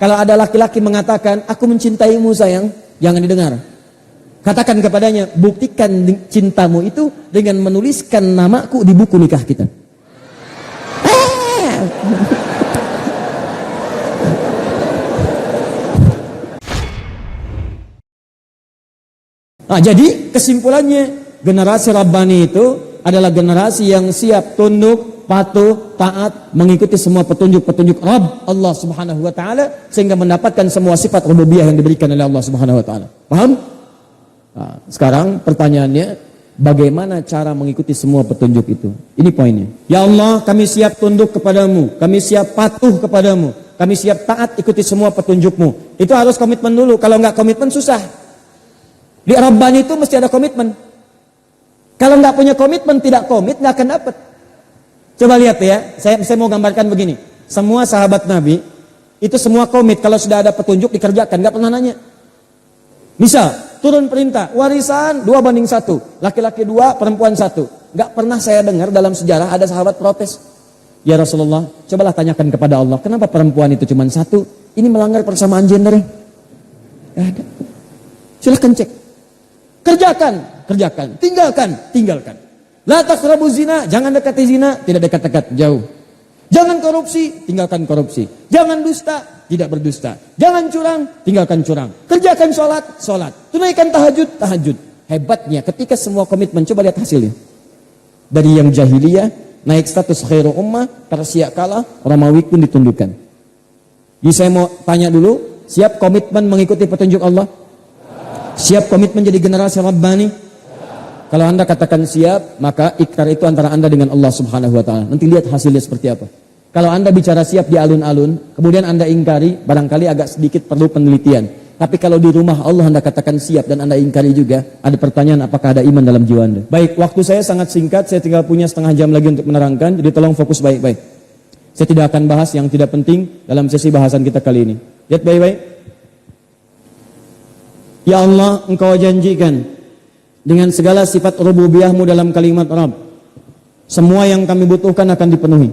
kalau ada laki-laki mengatakan, aku mencintaimu sayang, jangan didengar. Katakan kepadanya, buktikan cintamu itu dengan menuliskan namaku di buku nikah kita. Nah, jadi kesimpulannya, generasi Rabbani itu adalah generasi yang siap tunduk, patuh, taat, mengikuti semua petunjuk-petunjuk Rabb Allah Subhanahu wa taala sehingga mendapatkan semua sifat rububiyah yang diberikan oleh Allah Subhanahu wa taala. Paham? Nah, sekarang pertanyaannya, bagaimana cara mengikuti semua petunjuk itu? Ini poinnya. Ya Allah, kami siap tunduk kepadamu, kami siap patuh kepadamu, kami siap taat ikuti semua petunjukmu. Itu harus komitmen dulu. Kalau nggak komitmen susah. Di Rabbani itu mesti ada komitmen. Kalau nggak punya komitmen, tidak komit, nggak akan dapat. Coba lihat ya, saya mau gambarkan begini. Semua sahabat Nabi itu semua komit. Kalau sudah ada petunjuk dikerjakan, nggak pernah nanya. Misal turun perintah warisan 2:1, laki-laki 2, perempuan 1. Nggak pernah saya dengar dalam sejarah ada sahabat protes. Ya Rasulullah, cobalah tanyakan kepada Allah, kenapa perempuan itu cuma 1? Ini melanggar persamaan gender. Nggak ada. Silahkan cek. Kerjakan, tinggalkan. La taqrabu zina, jangan dekati zina, tidak dekat-dekat, jauh. Jangan korupsi, tinggalkan korupsi. Jangan dusta, tidak berdusta. Jangan curang, tinggalkan curang. Kerjakan sholat. Tunaikan tahajud. Hebatnya ketika semua komitmen, coba lihat hasilnya. Dari yang jahiliyah, naik status khairu ummah, Persia kalah, Romawi pun ditundukkan. Jadi saya mau tanya dulu, siap komitmen mengikuti petunjuk Allah? Siap komitmen jadi generasi Rabbani? Kalau Anda katakan siap, maka ikrar itu antara Anda dengan Allah Subhanahu wa taala. Nanti lihat hasilnya seperti apa. Kalau Anda bicara siap di alun-alun, kemudian Anda ingkari, barangkali agak sedikit perlu penelitian. Tapi kalau di rumah Allah Anda katakan siap dan Anda ingkari juga, ada pertanyaan, apakah ada iman dalam jiwa Anda? Baik, waktu saya sangat singkat, saya tinggal punya setengah jam lagi untuk menerangkan, jadi tolong fokus baik-baik. Saya tidak akan bahas yang tidak penting dalam sesi bahasan kita kali ini. Lihat baik-baik. Ya Allah, Engkau janjikan dengan segala sifat rububiyahmu dalam kalimat Rabb, semua yang kami butuhkan akan dipenuhi.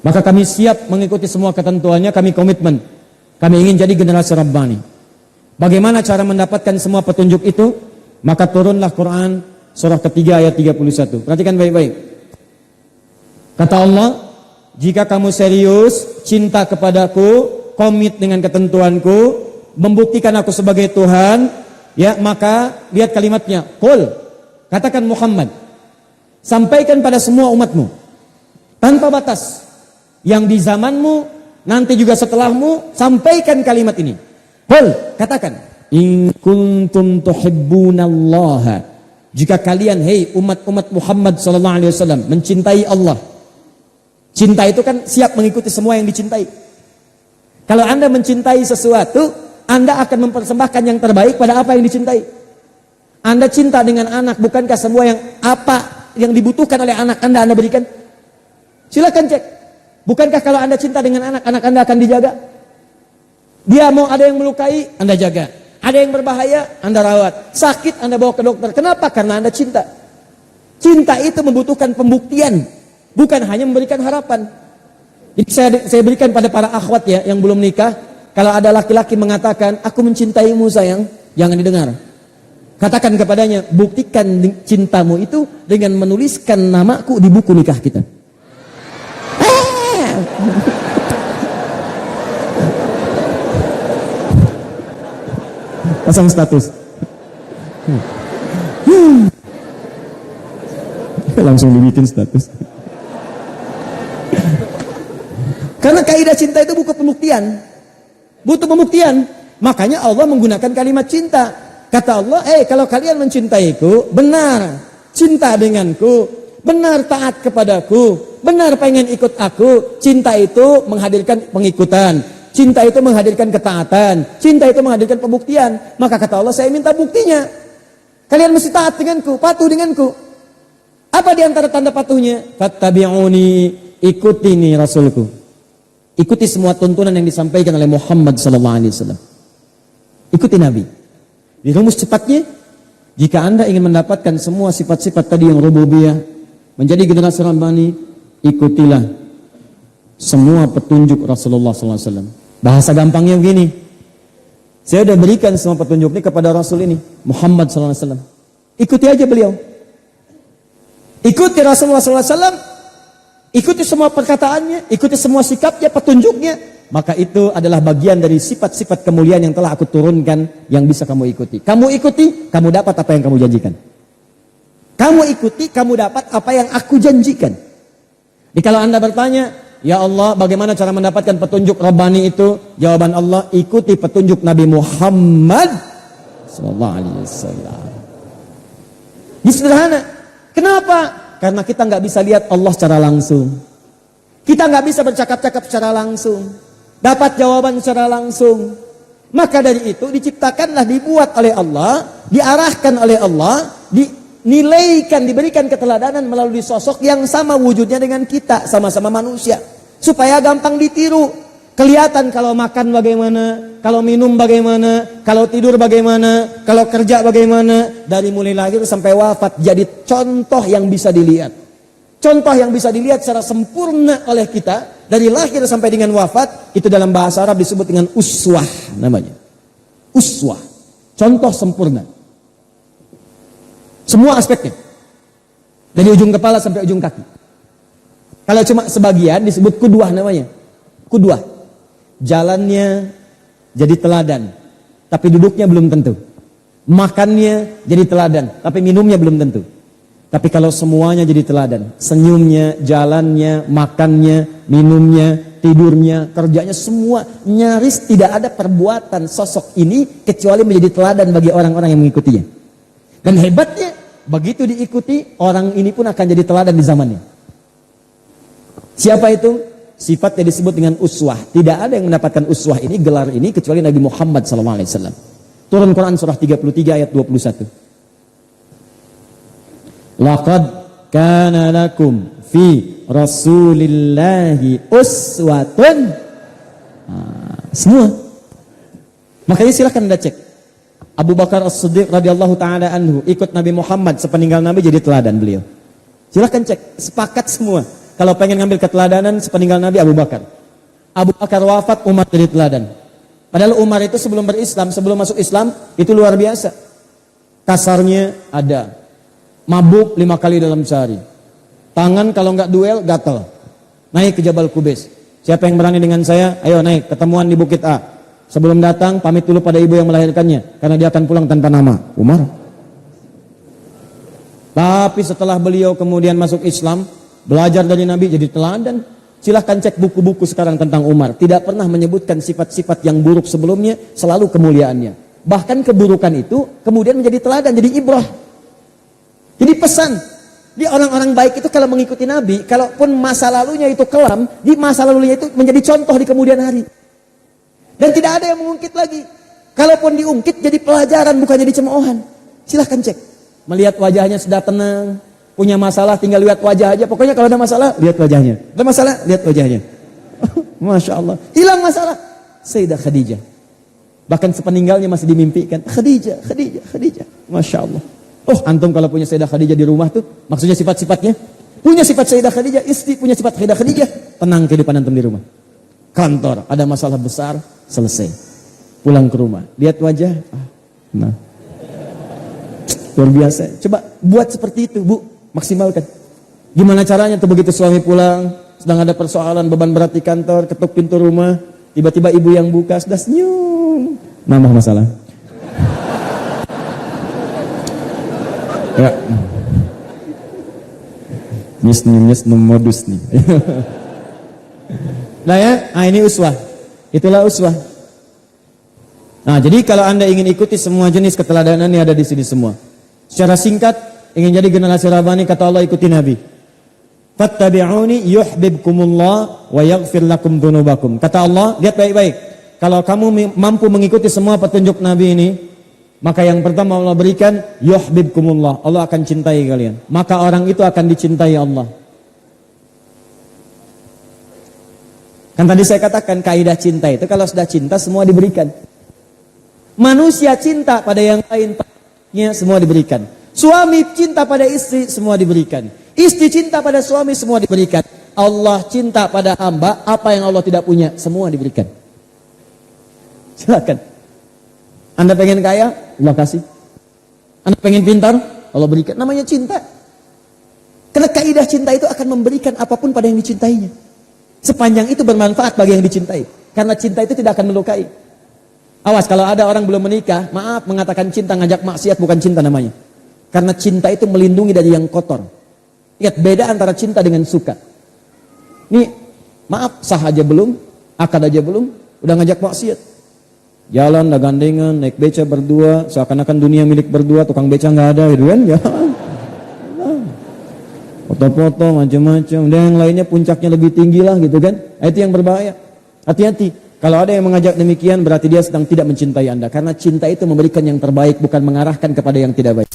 Maka kami siap mengikuti semua ketentuannya, kami komitmen. Kami ingin jadi generasi Rabbani. Bagaimana cara mendapatkan semua petunjuk itu? Maka turunlah Quran surah ketiga ayat 31. Perhatikan baik-baik. Kata Allah, jika kamu serius cinta kepadaku, komit dengan ketentuanku, membuktikan aku sebagai Tuhan, ya, maka lihat kalimatnya, qul, katakan Muhammad, sampaikan pada semua umatmu tanpa batas, yang di zamanmu nanti juga setelahmu, sampaikan kalimat ini. Qul, katakan, in kuntum tuhibbunallaha, jika kalian, hei umat-umat Muhammad sallallahu alaihi wasallam, mencintai Allah. Cinta itu kan siap mengikuti semua yang dicintai. Kalau Anda mencintai sesuatu, Anda akan mempersembahkan yang terbaik pada apa yang dicintai. Anda cinta dengan anak, bukankah semua yang dibutuhkan oleh anak Anda berikan? Silakan cek. Bukankah kalau Anda cinta dengan anak Anda akan dijaga? Dia mau ada yang melukai, Anda jaga. Ada yang berbahaya, Anda rawat. Sakit, Anda bawa ke dokter. Kenapa? Karena Anda cinta. Cinta itu membutuhkan pembuktian, bukan hanya memberikan harapan. Jadi saya berikan pada para akhwat ya yang belum nikah. Kalau ada laki-laki mengatakan, aku mencintaimu sayang, jangan didengar. Katakan kepadanya, buktikan cintamu itu dengan menuliskan namaku di buku nikah kita. Pasang status. Langsung dibikin status. Karena kaidah cinta itu bukan pembuktian. Butuh pembuktian. Makanya Allah menggunakan kalimat cinta. Kata Allah, kalau kalian mencintaiku, benar cinta denganku, benar taat kepadaku, benar pengen ikut aku. Cinta itu menghadirkan pengikutan, cinta itu menghadirkan ketaatan, cinta itu menghadirkan pembuktian. Maka kata Allah, saya minta buktinya. Kalian mesti taat denganku, patuh denganku. Apa di antara tanda patuhnya? Fattabi'uni, ikuti nih Rasulku. Ikuti semua tuntunan yang disampaikan oleh Muhammad SAW. Ikuti Nabi. Di rumus cepatnya, jika Anda ingin mendapatkan semua sifat-sifat tadi yang rububiyah, menjadi generasi Rabbani, ikutilah semua petunjuk Rasulullah SAW. Bahasa gampangnya begini, saya sudah berikan semua petunjuk ini kepada Rasul ini, Muhammad SAW. Ikuti aja beliau. Ikuti Rasulullah SAW, ikuti semua perkataannya, ikuti semua sikapnya, petunjuknya. Maka itu adalah bagian dari sifat-sifat kemuliaan yang telah aku turunkan yang bisa kamu ikuti. Kamu ikuti, kamu dapat apa yang kamu janjikan. Kamu ikuti, kamu dapat apa yang aku janjikan. Jadi kalau Anda bertanya, ya Allah, bagaimana cara mendapatkan petunjuk Rabbani itu? Jawaban Allah, ikuti petunjuk Nabi Muhammad SAW. Ini sederhana. Kenapa? Karena kita nggak bisa lihat Allah secara langsung. Kita nggak bisa bercakap-cakap secara langsung. Dapat jawaban secara langsung. Maka dari itu diciptakanlah, dibuat oleh Allah, diarahkan oleh Allah, dinilaikan, diberikan keteladanan melalui sosok yang sama wujudnya dengan kita, sama-sama manusia. Supaya gampang ditiru. Kelihatan kalau makan bagaimana, kalau minum bagaimana, kalau tidur bagaimana, kalau kerja bagaimana. Dari mulai lahir sampai wafat jadi contoh yang bisa dilihat. Contoh yang bisa dilihat secara sempurna oleh kita. Dari lahir sampai dengan wafat, itu dalam bahasa Arab disebut dengan uswah namanya. Uswah, contoh sempurna. Semua aspeknya. Dari ujung kepala sampai ujung kaki. Kalau cuma sebagian disebut kudwah namanya. Kudwah. Jalannya jadi teladan, tapi duduknya belum tentu. Makannya jadi teladan, tapi minumnya belum tentu. Tapi kalau semuanya jadi teladan, senyumnya, jalannya, makannya, minumnya, tidurnya, kerjanya, semua nyaris tidak ada perbuatan sosok ini kecuali menjadi teladan bagi orang-orang yang mengikutinya. Dan hebatnya, begitu diikuti, orang ini pun akan jadi teladan di zamannya. Siapa itu? Sifatnya disebut dengan uswah. Tidak ada yang mendapatkan uswah ini, gelar ini, kecuali Nabi Muhammad SAW. Turun Quran surah 33 ayat 21. Laqad kana lakum fi rasulillahi uswatun. Semua. Makanya silahkan Anda cek. Abu Bakar As-Siddiq radhiyallahu taala anhu ikut Nabi Muhammad sepeninggal Nabi jadi teladan beliau. Silahkan cek, sepakat semua. Kalau pengen ngambil keteladanan sepeninggal Nabi Abu Bakar. Abu Bakar wafat, Umar jadi teladan. Padahal Umar itu sebelum berislam, sebelum masuk Islam, itu luar biasa. Kasarnya ada. Mabuk 5 kali dalam sehari. Tangan kalau nggak duel, gatal. Naik ke Jabal Kubais. Siapa yang berani dengan saya? Ayo naik, ketemuan di Bukit A. Sebelum datang, pamit dulu pada ibu yang melahirkannya. Karena dia akan pulang tanpa nama. Umar. Tapi setelah beliau kemudian masuk Islam, belajar dari Nabi jadi teladan. Silahkan cek buku-buku sekarang tentang Umar. Tidak pernah menyebutkan sifat-sifat yang buruk sebelumnya, selalu kemuliaannya. Bahkan keburukan itu kemudian menjadi teladan, jadi ibrah. Jadi pesan. Di orang-orang baik itu kalau mengikuti Nabi, kalaupun masa lalunya itu kelam, di masa lalunya itu menjadi contoh di kemudian hari. Dan tidak ada yang mengungkit lagi. Kalaupun diungkit jadi pelajaran, bukan jadi cemoohan. Silahkan cek. Melihat wajahnya sudah tenang. Punya masalah tinggal lihat wajah aja. Pokoknya kalau ada masalah, lihat wajahnya. Ada masalah, lihat wajahnya. Masya Allah. Hilang masalah. Sayyidah Khadijah. Bahkan sepeninggalnya masih dimimpikan. Khadijah, Khadijah, Khadijah. Masya Allah. Oh, antum kalau punya Sayyidah Khadijah di rumah tuh, maksudnya sifat-sifatnya. Punya sifat Sayyidah Khadijah, istri punya sifat Sayyidah Khadijah. Tenang kehidupan antum di rumah. Kantor, ada masalah besar, selesai. Pulang ke rumah. Lihat wajah. Nah. Luar biasa. Coba buat seperti itu, Bu. Maksimalkan. Gimana caranya tuh begitu suami pulang, sedang ada persoalan beban berat di kantor, ketuk pintu rumah, tiba-tiba ibu yang buka sudah senyum. Nambah masalah. Ya. Nyes modus nih. Nah ya, ini uswah. Itulah uswah. Nah, jadi kalau Anda ingin ikuti semua jenis keteladanan yang ada di sini semua. Secara singkat, ingin jadi generasi Rabbani, kata Allah, ikuti Nabi. Fattabi'uni yuhibbukumullah wa yaghfir lakum dzunubakum. Kata Allah, lihat baik-baik. Kalau kamu mampu mengikuti semua petunjuk Nabi ini, maka yang pertama Allah berikan yuhibbukumullah. Allah akan cintai kalian. Maka orang itu akan dicintai Allah. Kan tadi saya katakan kaidah cinta itu kalau sudah cinta semua diberikan. Manusia cinta pada yang lain, semua diberikan. Suami cinta pada istri, semua diberikan. Istri cinta pada suami, semua diberikan. Allah cinta pada hamba, apa yang Allah tidak punya, semua diberikan. Silakan. Anda pengen kaya, Allah kasih. Anda pengen pintar, Allah berikan. Namanya cinta. Karena kaidah cinta itu akan memberikan apapun pada yang dicintainya. Sepanjang itu bermanfaat bagi yang dicintai. Karena cinta itu tidak akan melukai. Awas kalau ada orang belum menikah, maaf mengatakan cinta ngajak maksiat bukan cinta namanya. Karena cinta itu melindungi dari yang kotor. Ingat beda antara cinta dengan suka. Nih, maaf sah aja belum, akad aja belum, udah ngajak maksiat. Jalan, dah gandengan, naik beca berdua, seakan-akan dunia milik berdua, tukang beca nggak ada gitu kan. Ya. Foto-foto macam-macam, dan yang lainnya puncaknya lebih tinggi lah gitu kan. Itu yang berbahaya. Hati-hati. Kalau ada yang mengajak demikian berarti dia sedang tidak mencintai Anda. Karena cinta itu memberikan yang terbaik bukan mengarahkan kepada yang tidak baik.